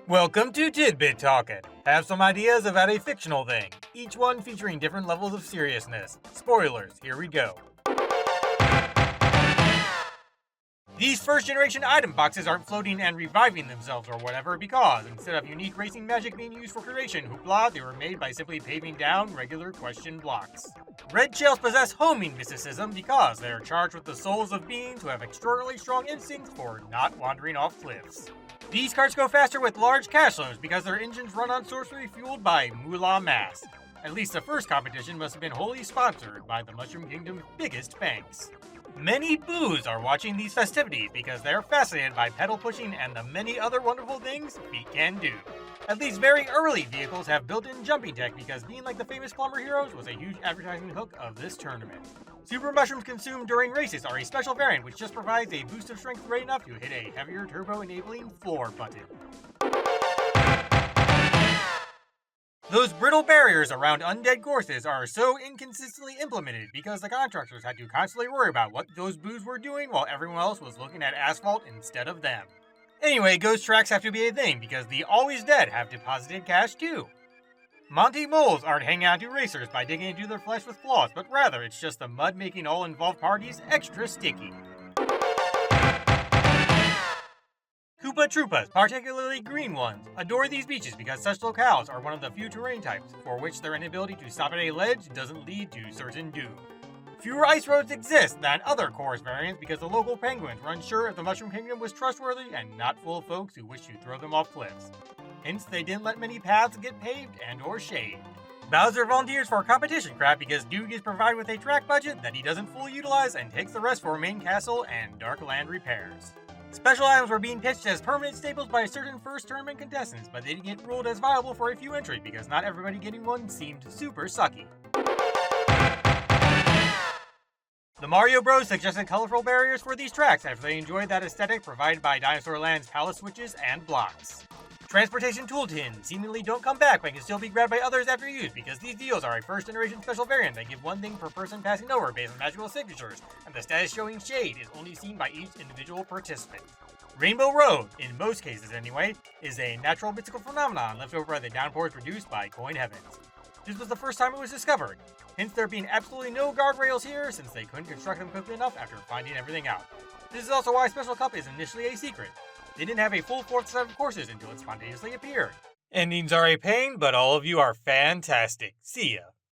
Welcome to Tidbit Talkin. Have some ideas about a fictional thing, each one featuring different levels of seriousness. Spoilers, here we go. These first-generation item boxes aren't floating and reviving themselves or whatever because, instead of unique racing magic being used for creation hoopla, they were made by simply paving down regular question blocks. Red shells possess homing mysticism because they are charged with the souls of beings who have extraordinarily strong instincts for not wandering off cliffs. These carts go faster with large cash flows because their engines run on sorcery fueled by moolah mass. At least the first competition must have been wholly sponsored by the Mushroom Kingdom's biggest banks. Many boos are watching these festivities because they are fascinated by pedal pushing and the many other wonderful things feet can do. At least very early vehicles have built-in jumping tech because being like the famous Plumber Heroes was a huge advertising hook of this tournament. Super mushrooms consumed during races are a special variant which just provides a boost of strength great enough to hit a heavier turbo-enabling floor button. Those brittle barriers around undead courses are so inconsistently implemented because the contractors had to constantly worry about what those boos were doing while everyone else was looking at asphalt instead of them. Anyway, ghost tracks have to be a thing because the always dead have deposited cash too. Monty moles aren't hanging out to racers by digging into their flesh with claws, but rather it's just the mud making all involved parties extra sticky. Koopa Troopas, particularly green ones, adore these beaches because such locales are one of the few terrain types for which their inability to stop at a ledge doesn't lead to certain doom. Fewer ice roads exist than other course variants because the local penguins were unsure if the Mushroom Kingdom was trustworthy and not full of folks who wish to throw them off cliffs. Hence, they didn't let many paths get paved and or shaded. Bowser volunteers for competition crap because Dude is provided with a track budget that he doesn't fully utilize and takes the rest for main castle and Dark Land repairs. Special items were being pitched as permanent staples by certain first tournament contestants, but they didn't get ruled as viable for a few entries because not everybody getting one seemed super sucky. The Mario Bros suggested colorful barriers for these tracks after they enjoyed that aesthetic provided by Dinosaur Land's palace switches and blocks. Transportation tool tins seemingly don't come back but can still be grabbed by others after use because these deals are a first generation special variant that give one thing per person passing over based on magical signatures, and the status showing shade is only seen by each individual participant. Rainbow Road, in most cases anyway, is a natural mystical phenomenon left over by the downpours produced by Coin Heavens. This was the first time it was discovered, hence there being absolutely no guardrails here since they couldn't construct them quickly enough after finding everything out. This is also why Special Cup is initially a secret. They didn't have a full fourth set of courses until it spontaneously appeared. Endings are a pain, but all of you are fantastic. See ya.